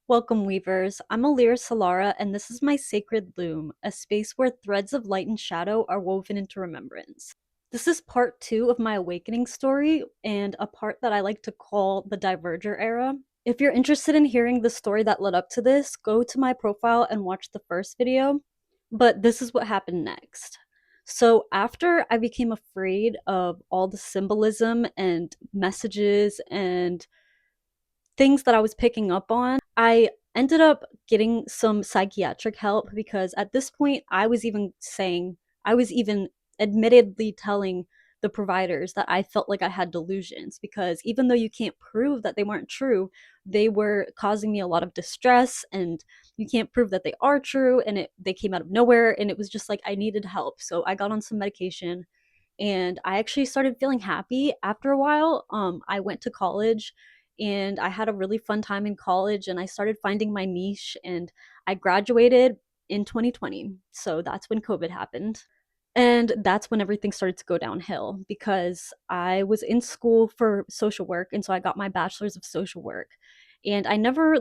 Welcome, Weavers. I'm Alira Salara, and this is my sacred loom, a space where threads of light and shadow are woven into remembrance. This is part two of my awakening story, and a part that I like to call the Diverger Era. If you're interested in hearing the story that led up to this, go to my profile and watch the first video. But this is what happened next. So, after I became afraid of all the symbolism and messages and things that I was picking up on, I ended up getting some psychiatric help because at this point I was even admittedly telling the providers that I felt like I had delusions because even though you can't prove that they weren't true, they were causing me a lot of distress and you can't prove that they are true and they came out of nowhere and it was just like I needed help. So I got on some medication and I actually started feeling happy after a while. I went to college and I had a really fun time in college and I started finding my niche and I graduated in 2020. So that's when COVID happened. And that's when everything started to go downhill because I was in school for social work and so I got my bachelor's of social work. And I never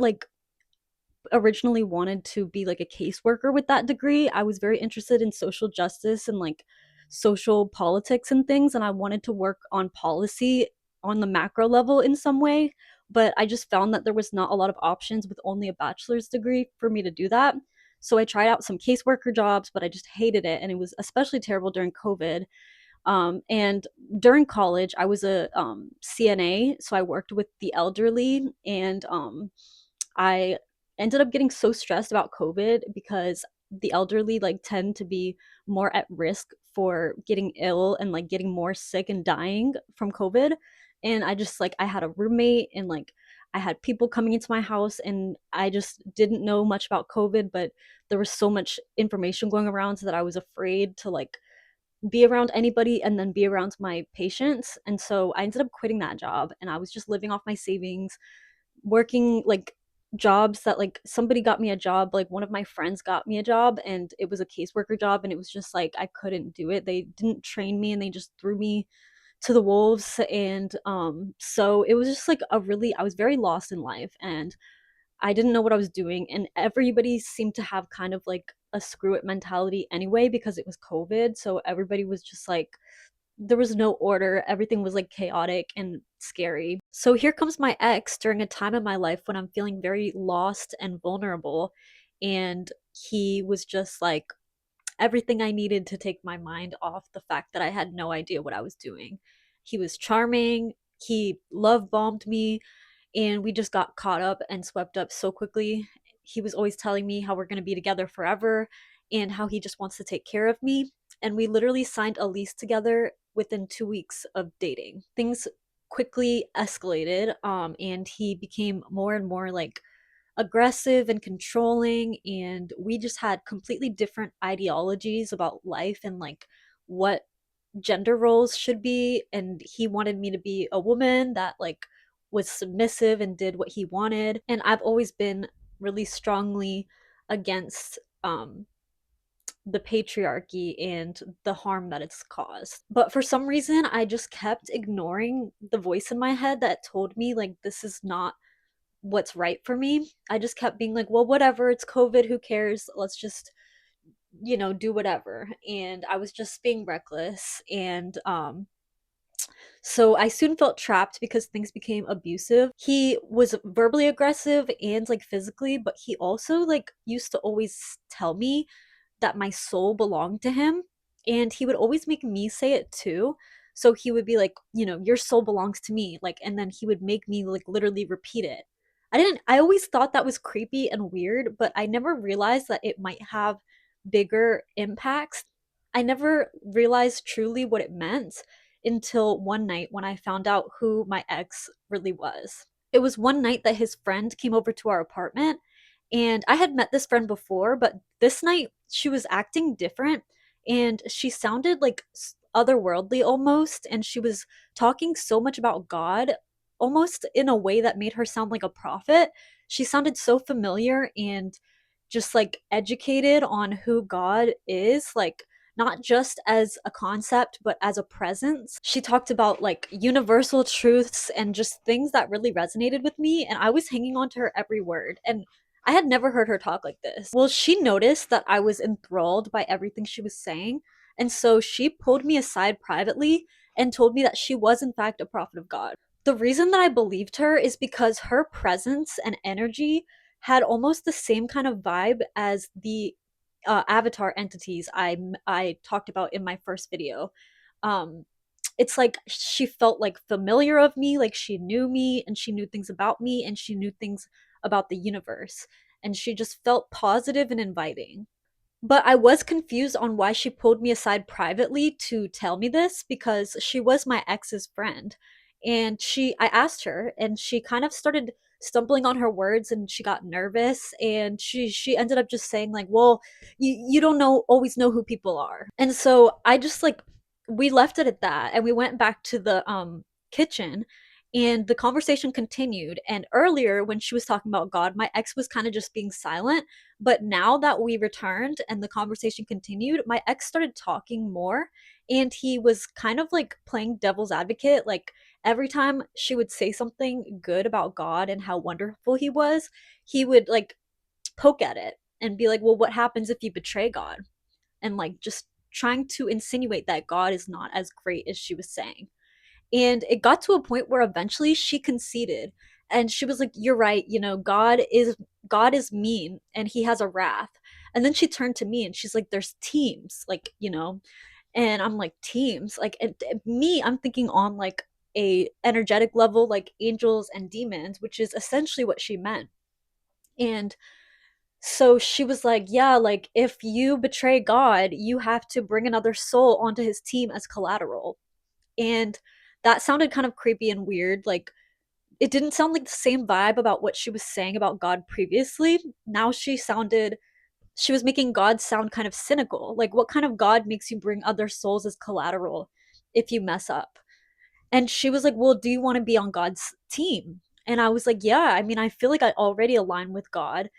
originally wanted to be like a caseworker with that degree. I was very interested in social justice and like social politics and things, and I wanted to work on policy on the macro level in some way. But I just found that there was not a lot of options with only a bachelor's degree for me to do that. So I tried out some caseworker jobs, but I just hated it. And it was especially terrible during COVID. And during college, I was a CNA. So I worked with the elderly and I ended up getting so stressed about COVID because the elderly like tend to be more at risk for getting ill and like getting more sick and dying from COVID. And I just I had a roommate and like I had people coming into my house and I just didn't know much about COVID, but there was so much information going around so that I was afraid to be around anybody and then be around my patients. And so I ended up quitting that job and I was just living off my savings working jobs that somebody got me a job, like one of my friends got me a job and it was a caseworker job and it was just like I couldn't do it. They didn't train me and they just threw me to the wolves. And so it was just I was very lost in life and I didn't know what I was doing, and everybody seemed to have kind of like a screw it mentality anyway because it was COVID. So everybody was just like there was no order. Everything was like chaotic and scary. So here comes my ex during a time in my life when I'm feeling very lost and vulnerable. And he was just like everything I needed to take my mind off the fact that I had no idea what I was doing. He was charming. He love bombed me and we just got caught up and swept up so quickly. He was always telling me how we're going to be together forever and how he just wants to take care of me. And we literally signed a lease together within 2 weeks of dating. Things quickly escalated, and he became more and more aggressive and controlling. And we just had completely different ideologies about life and what gender roles should be. And he wanted me to be a woman that was submissive and did what he wanted, and I've always been really strongly against the patriarchy and the harm that it's caused. But for some reason I just kept ignoring the voice in my head that told me this is not what's right for me. I just kept being like, well, whatever, it's COVID, who cares, let's just do whatever. And I was just being reckless. And so I soon felt trapped because things became abusive. He was verbally aggressive and physically, but he also used to always tell me that my soul belonged to him, and he would always make me say it too. So he would be like, your soul belongs to me, and then he would make me literally repeat it. I always thought that was creepy and weird, but I never realized that it might have bigger impacts. I never realized truly what it meant until one night when I found out who my ex really was. It was one night that his friend came over to our apartment, and I had met this friend before, but this night she was acting different and she sounded otherworldly almost. And she was talking so much about God, almost in a way that made her sound like a prophet. She sounded so familiar and just educated on who God is, not just as a concept, but as a presence. She talked about like universal truths and just things that really resonated with me, and I was hanging on to her every word. And I had never heard her talk like this. Well, she noticed that I was enthralled by everything she was saying, and so she pulled me aside privately and told me that she was, in fact, a prophet of God. The reason that I believed her is because her presence and energy had almost the same kind of vibe as the avatar entities I talked about in my first video. Um, it's like she felt like familiar of me, like she knew me and she knew things about me and she knew things about the universe. And she just felt positive and inviting. But I was confused on why she pulled me aside privately to tell me this because she was my ex's friend. And I asked her and she kind of started stumbling on her words and she got nervous and she ended up just saying like, "Well, you don't know always know who people are." And so I just like we left it at that and we went back to the kitchen and the conversation continued. And earlier when she was talking about God, my ex was kind of just being silent, but now that we returned and the conversation continued, my ex started talking more and he was kind of like playing devil's advocate. Like every time she would say something good about God and how wonderful he was, he would like poke at it and be like, well, what happens if you betray God? And like just trying to insinuate that God is not as great as she was saying. And it got to a point where eventually she conceded and she was like, "You're right, God is mean and he has a wrath." And then she turned to me and she's like, "There's teams, like." And I'm like, "Teams?" Like me, I'm thinking on like a energetic level like angels and demons, which is essentially what she meant. And so she was like, "Yeah, like if you betray God, you have to bring another soul onto his team as collateral." And that sounded kind of creepy and weird. Like, it didn't sound like the same vibe about what she was saying about God previously. Now she was making God sound kind of cynical. Like, what kind of God makes you bring other souls as collateral if you mess up? And she was like, "Well, do you want to be on God's team?" And I was like, "Yeah, I mean, I feel like I already align with God.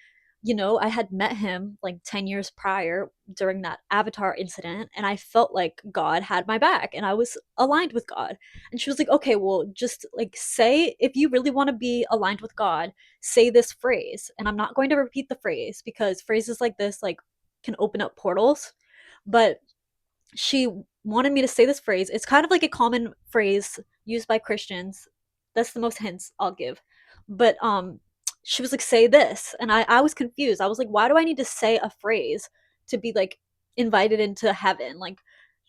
I had met him like 10 years prior during that Avatar incident, and I felt like God had my back and I was aligned with God." And she was like, "Okay, well, just like say, if you really want to be aligned with God, say this phrase." And I'm not going to repeat the phrase because phrases like this, like, can open up portals. But she wanted me to say this phrase. It's kind of like a common phrase used by Christians. That's the most hints I'll give. But she was like, "Say this." And I was confused. I was like, "Why do I need to say a phrase to be like invited into heaven? Like,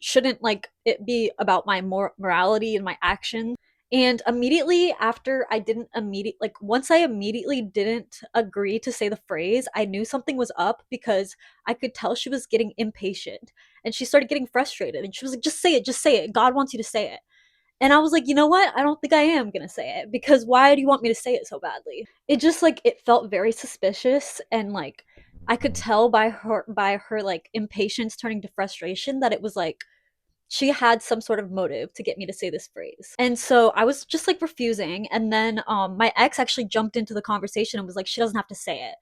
shouldn't like it be about my morality and my actions?" And immediately after I didn't immediately like once I immediately didn't agree to say the phrase, I knew something was up because I could tell she was getting impatient and she started getting frustrated and she was like, just say it. God wants you to say it." And I was like, "You know what? I don't think I am going to say it because why do you want me to say it so badly?" It just like it felt very suspicious and like I could tell by her like impatience turning to frustration that it was like she had some sort of motive to get me to say this phrase. And so I was just like refusing. And then my ex actually jumped into the conversation and was like, "She doesn't have to say it."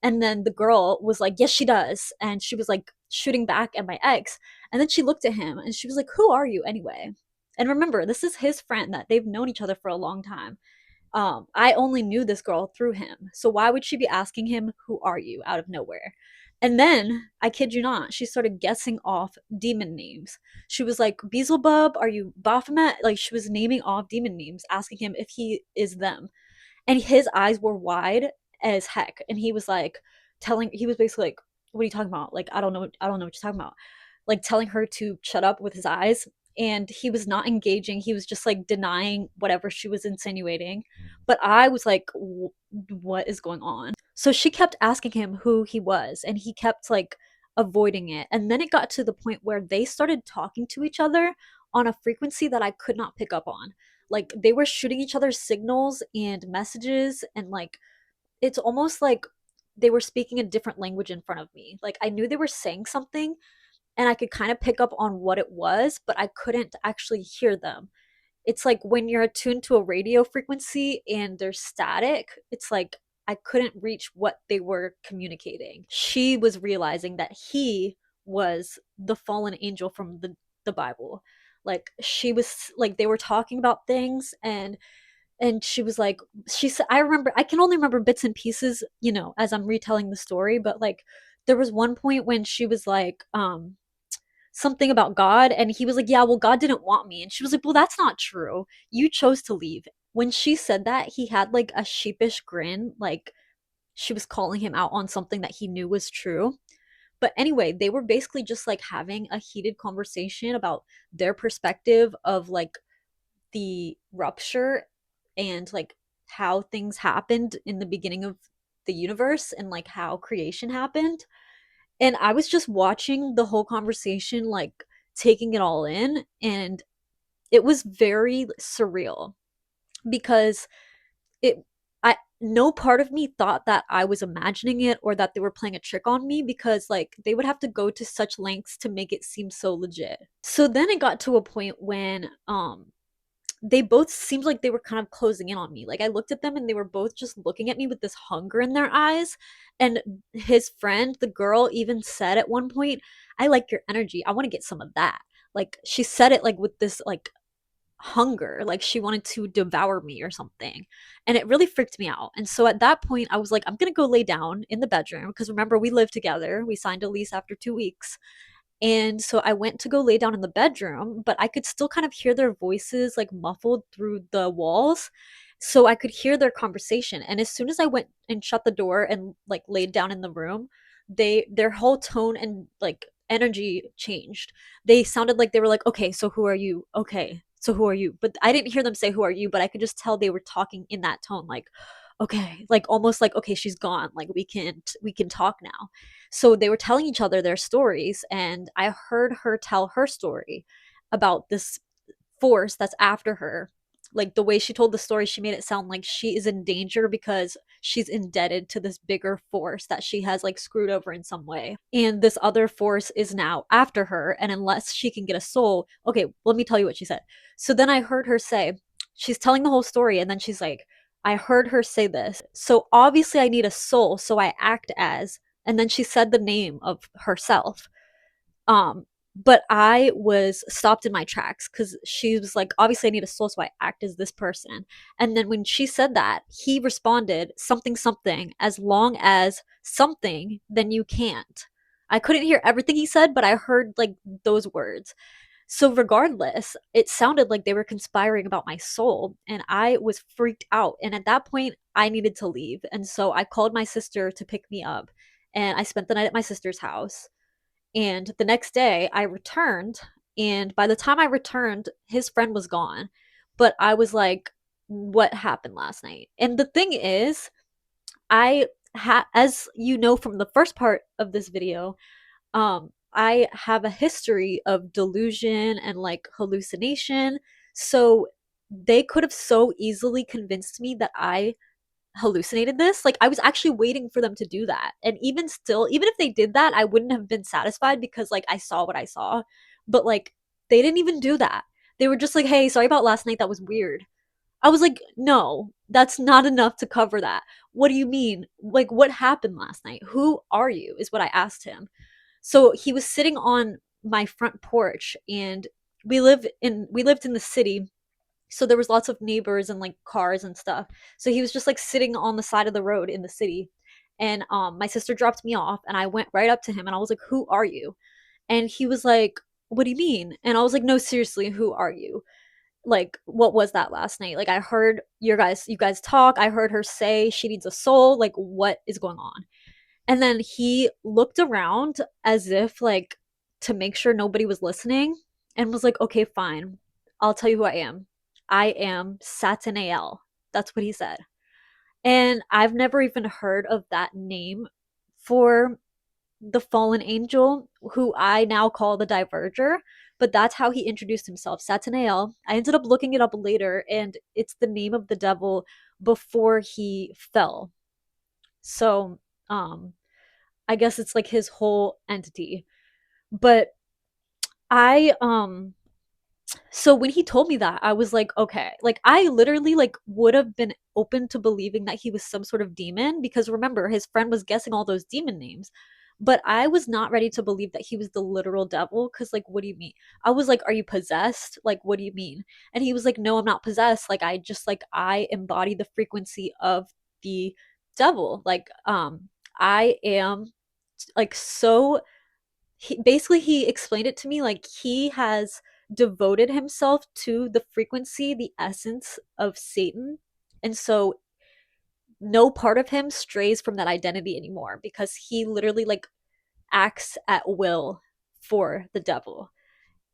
And then the girl was like, "Yes, she does." And she was like shooting back at my ex. And then she looked at him and she was like, "Who are you anyway?" And remember, this is his friend that they've known each other for a long time. I only knew this girl through him. So why would she be asking him, "Who are you?" out of nowhere? And then, I kid you not, she started guessing off demon names. She was like, "Beelzebub, are you Baphomet?" Like, she was naming off demon names, asking him if he is them. And his eyes were wide as heck. And he was basically like, "What are you talking about? Like, I don't know what you're talking about." Like, telling her to shut up with his eyes. And he was not engaging. He was just like denying whatever she was insinuating. But I was like, "What is going on?" So she kept asking him who he was, and he kept like avoiding it. And then it got to the point where they started talking to each other on a frequency that I could not pick up on. Like they were shooting each other signals and messages, and like it's almost like they were speaking a different language in front of me. Like I knew they were saying something and I could kind of pick up on what it was, but I couldn't actually hear them. It's like when you're attuned to a radio frequency and there's static, it's like I couldn't reach what they were communicating. She was realizing that he was the fallen angel from the Bible. Like she was like they were talking about things, and she was like, she said, I remember, I can only remember bits and pieces, as I'm retelling the story, but like there was one point when she was like something about God, and he was like, yeah, well, God didn't want me. And she was like, well, that's not true. You chose to leave. When she said that, he had like a sheepish grin, like she was calling him out on something that he knew was true. But anyway, they were basically just like having a heated conversation about their perspective of like the rupture and like how things happened in the beginning of the universe and like how creation happened. And I was just watching the whole conversation, like taking it all in. And it was very surreal because it, no part of me thought that I was imagining it or that they were playing a trick on me, because like they would have to go to such lengths to make it seem so legit. So then it got to a point when they both seemed like they were kind of closing in on me. Like I looked at them and they were both just looking at me with this hunger in their eyes. And his friend, the girl, even said at one point, I like your energy. I want to get some of that. Like she said it like with this like hunger, like she wanted to devour me or something. And it really freaked me out. And so at that point, I was like, I'm going to go lay down in the bedroom, because remember, we lived together. We signed a lease after 2 weeks. And so I went to go lay down in the bedroom, but I could still kind of hear their voices like muffled through the walls. So I could hear their conversation. And as soon as I went and shut the door and like laid down in the room, their whole tone and like energy changed. They sounded like they were like, "Okay, so who are you? Okay, so who are you?" But I didn't hear them say who are you, but I could just tell they were talking in that tone, like, "Okay," like almost like, "Okay, she's gone. Like we can talk now." So they were telling each other their stories, and I heard her tell her story about this force that's after her. Like the way she told the story, she made it sound like she is in danger because she's indebted to this bigger force that she has like screwed over in some way. And this other force is now after her. And unless she can get a soul, okay, let me tell you what she said. So then I heard her say, she's telling the whole story, and then she's like, I heard her say this. So obviously I need a soul, so I act as, and then she said the name of herself. Um, but I was stopped in my tracks because she was like, obviously, I need a soul, so I act as this person. And then when she said that, he responded, something, something, as long as something, then you can't. I couldn't hear everything he said, but I heard like those words. So, regardless, it sounded like they were conspiring about my soul, and I was freaked out. And at that point, I needed to leave. And so I called my sister to pick me up, and I spent the night at my sister's house. And the next day I returned, and by the time I returned, his friend was gone. But I was like, what happened last night? And the thing is, as you know from the first part of this video, I have a history of delusion and like hallucination. So they could have so easily convinced me that I hallucinated this. Like I was actually waiting for them to do that. And even still, even if they did that, I wouldn't have been satisfied because like I saw what I saw. But like they didn't even do that. They were just like, "Hey, sorry about last night. That was weird." I was like, "No, that's not enough to cover that. What do you mean? Like what happened last night? Who are you?" is what I asked him. So he was sitting on my front porch, and we lived in the city, so there was lots of neighbors and like cars and stuff. So he was just like sitting on the side of the road in the city. And my sister dropped me off, and I went right up to him and I was like, "Who are you?" And he was like, "What do you mean?" And I was like, "No, seriously, who are you? Like what was that last night? Like I heard you guys talk. I heard her say she needs a soul. Like what is going on?" And then he looked around as if like to make sure nobody was listening, and was like, "Okay, fine. I'll tell you who I am. I am Satanael." That's what he said. And I've never even heard of that name for the fallen angel, who I now call the Diverger, but that's how he introduced himself, Satanael. I ended up looking it up later, and it's the name of the devil before he fell. So, I guess it's like his whole entity. But I so when he told me that, I was like, okay. Like I literally like would have been open to believing that he was some sort of demon, because remember, his friend was guessing all those demon names. But I was not ready to believe that he was the literal devil, because, like, what do you mean? I was like, are you possessed? Like, what do you mean? And he was like, no, I'm not possessed. Like, I just, like, I embody the frequency of the devil. Like, I am, like, so basically he explained it to me like he has devoted himself to the frequency, the essence of Satan. And so no part of him strays from that identity anymore, because he literally, like, acts at will for the devil.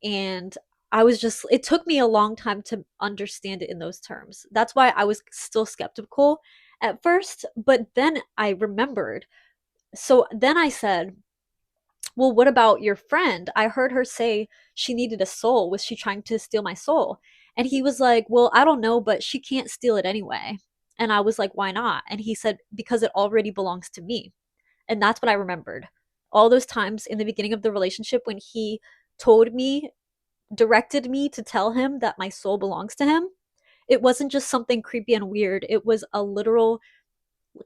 And I was just, it took me a long time to understand it in those terms. That's why I was still skeptical at first, but then I remembered. So then I said, well, what about your friend? I heard her say she needed a soul. Was she trying to steal my soul? And he was like, well, I don't know, but she can't steal it anyway. And I was like, why not? And he said, because it already belongs to me. And that's what I remembered. All those times in the beginning of the relationship when he told me, directed me to tell him that my soul belongs to him, it wasn't just something creepy and weird. It was a literal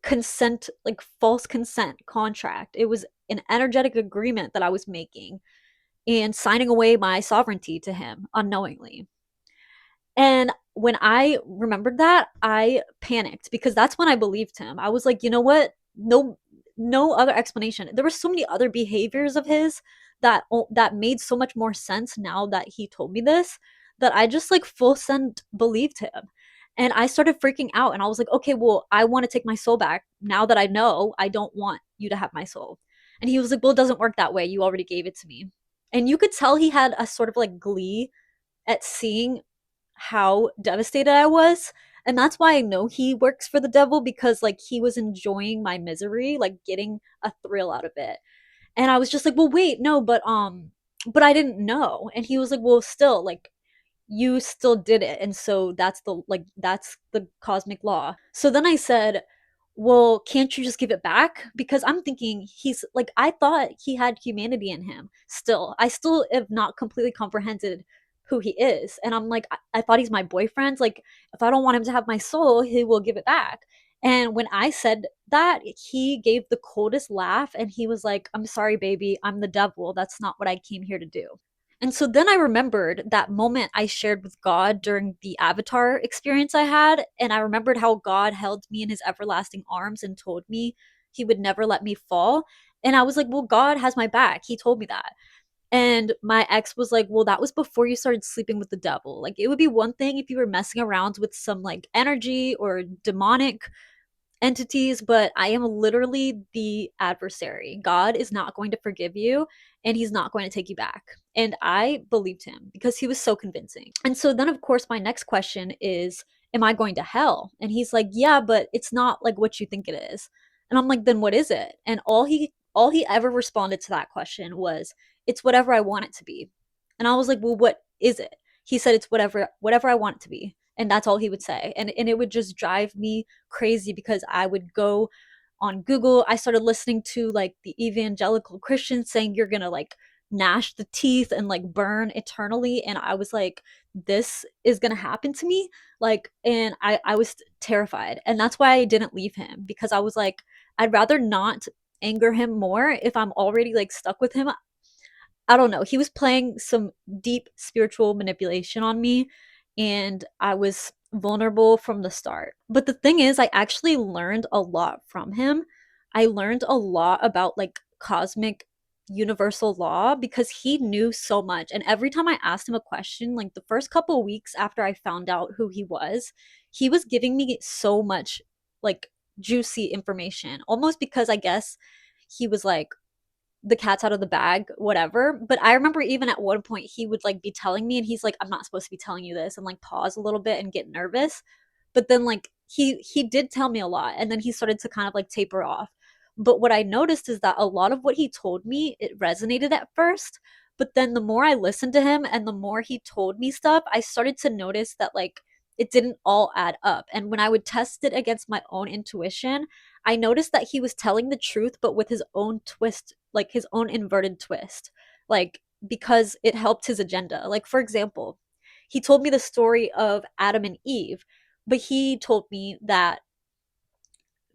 consent, like false consent contract. It was an energetic agreement that I was making and signing away my sovereignty to him unknowingly. And when I remembered that, I panicked, because that's when I believed him. I was like, you know what? No other explanation. There were so many other behaviors of his that made so much more sense now that he told me this, that I just, like, full send believed him. And I started freaking out, and I was like, okay, well, I want to take my soul back. Now that I know, I don't want you to have my soul. And he was like, well, it doesn't work that way. You already gave it to me. And you could tell he had a sort of, like, glee at seeing how devastated I was. And that's why I know he works for the devil, because, like, he was enjoying my misery, like getting a thrill out of it. And I was just like, well, wait, no, but I didn't know. And he was like, well, still, like, you still did it. And so that's the cosmic law. So then I said, well, can't you just give it back? Because I'm thinking, he's like, I thought he had humanity in him still. I still have not completely comprehended who he is. And I'm like, I thought he's my boyfriend. Like, if I don't want him to have my soul, he will give it back. And when I said that, he gave the coldest laugh, and he was like, I'm sorry, baby, I'm the devil. That's not what I came here to do. And so then I remembered that moment I shared with God during the Avatar experience I had. And I remembered how God held me in his everlasting arms and told me he would never let me fall. And I was like, well, God has my back. He told me that. And my ex was like, well, that was before you started sleeping with the devil. Like, it would be one thing if you were messing around with some, like, energy or demonic entities, but I am literally the adversary. God is not going to forgive you, and he's not going to take you back. And I believed him because he was so convincing. And so then, of course, my next question is, am I going to hell? And he's like, yeah, but it's not like what you think it is. And I'm like, then what is it? And all he ever responded to that question was, it's whatever I want it to be. And I was like, well, what is it? He said, it's whatever I want it to be. And that's all he would say. And it would just drive me crazy, because I would go on Google. I started listening to, like, the evangelical Christians saying you're gonna, like, gnash the teeth and, like, burn eternally. And I was like, this is gonna happen to me. Like, and I was terrified. And that's why I didn't leave him, because I was like, I'd rather not anger him more if I'm already, like, stuck with him. I don't know. He was playing some deep spiritual manipulation on me, and I was vulnerable from the start. But the thing is, I actually learned a lot from him. I learned a lot about, like, cosmic universal law, because he knew so much. And every time I asked him a question, like the first couple weeks after I found out who he was giving me so much, like, juicy information, almost because I guess he was like, the cat's out of the bag, whatever. But I remember even at one point he would, like, be telling me, and he's like, I'm not supposed to be telling you this, and, like, pause a little bit and get nervous. But then, like, he did tell me a lot, and then he started to kind of, like, taper off. But what I noticed is that a lot of what he told me, it resonated at first, but then the more I listened to him and the more he told me stuff, I started to notice that, like, it didn't all add up. And when I would test it against my own intuition, I noticed that he was telling the truth, but with his own twist, like his own inverted twist, like, because it helped his agenda. Like, for example, he told me the story of Adam and Eve, but he told me that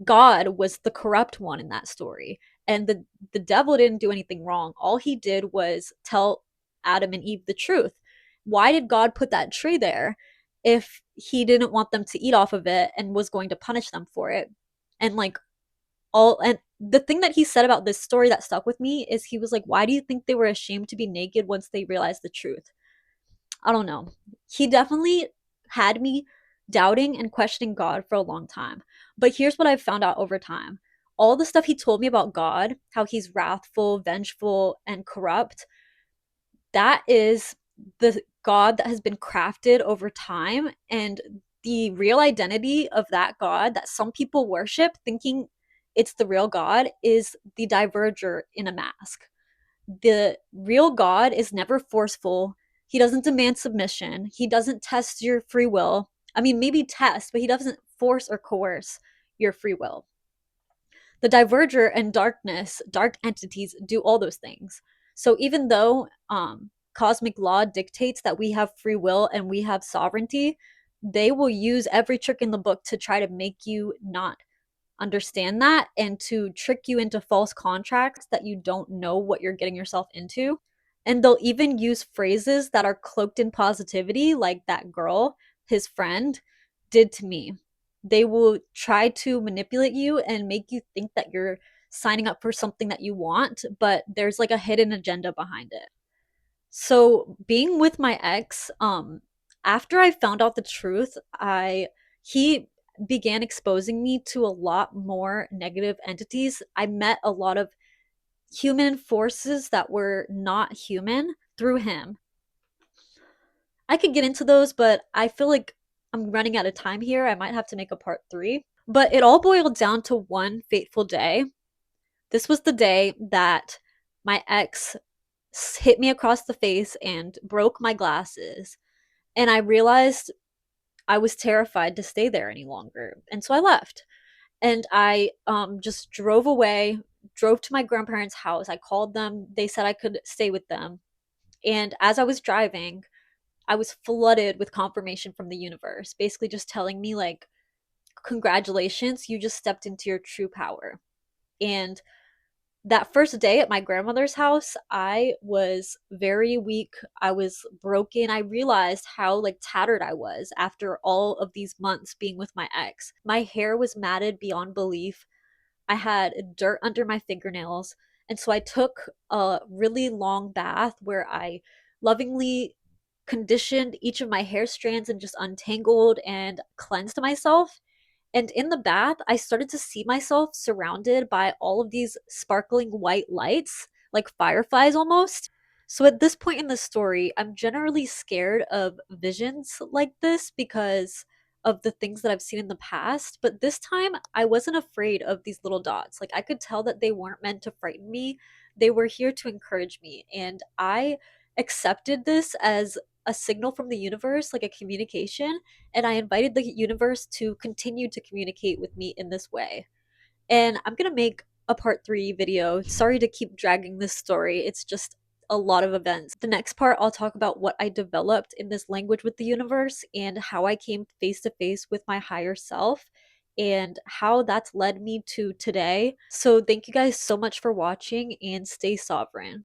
God was the corrupt one in that story. And the devil didn't do anything wrong. All he did was tell Adam and Eve the truth. Why did God put that tree there if he didn't want them to eat off of it and was going to punish them for it? And like all and the thing that he said about this story that stuck with me is he was like, why do you think they were ashamed to be naked once they realized the truth? I don't know. He definitely had me doubting and questioning God for a long time. But here's what I've found out over time. All the stuff he told me about God, how he's wrathful, vengeful, and corrupt, that is the God that has been crafted over time. And the real identity of that God that some people worship, thinking it's the real God, is the diverger in a mask. The real God is never forceful. He doesn't demand submission. He doesn't test your free will. I mean, maybe test, but he doesn't force or coerce your free will. The diverger and darkness, dark entities do all those things. So even though cosmic law dictates that we have free will and we have sovereignty, they will use every trick in the book to try to make you not understand that and to trick you into false contracts that you don't know what you're getting yourself into. And they'll even use phrases that are cloaked in positivity, like that girl, his friend, did to me. They will try to manipulate you and make you think that you're signing up for something that you want, but there's like a hidden agenda behind it. So being with my ex, after I found out the truth, I he began exposing me to a lot more negative entities. I met a lot of human forces that were not human through him. I could get into those, but I feel like I'm running out of time here. I might have to make a part 3. But it all boiled down to one fateful day. This was the day that my ex hit me across the face and broke my glasses. And I realized I was terrified to stay there any longer. And so I left. And I just drove away, drove to my grandparents' house. I called them. They said I could stay with them. And as I was driving, I was flooded with confirmation from the universe, basically just telling me, like, congratulations, you just stepped into your true power. And that first day at my grandmother's house, I was very weak. I was broken. I realized how like tattered I was after all of these months being with my ex. My hair was matted beyond belief. I had dirt under my fingernails. And so I took a really long bath where I lovingly conditioned each of my hair strands and just untangled and cleansed myself. And in the bath, I started to see myself surrounded by all of these sparkling white lights, like fireflies almost. So at this point in the story, I'm generally scared of visions like this because of the things that I've seen in the past. But this time, I wasn't afraid of these little dots. Like I could tell that they weren't meant to frighten me, they were here to encourage me. And I accepted this as a signal from the universe, like a communication, and I invited the universe to continue to communicate with me in this way. And I'm going to make a part 3 video. Sorry to keep dragging this story. It's just a lot of events. The next part, I'll talk about what I developed in this language with the universe and how I came face to face with my higher self and how that's led me to today. So thank you guys so much for watching and stay sovereign.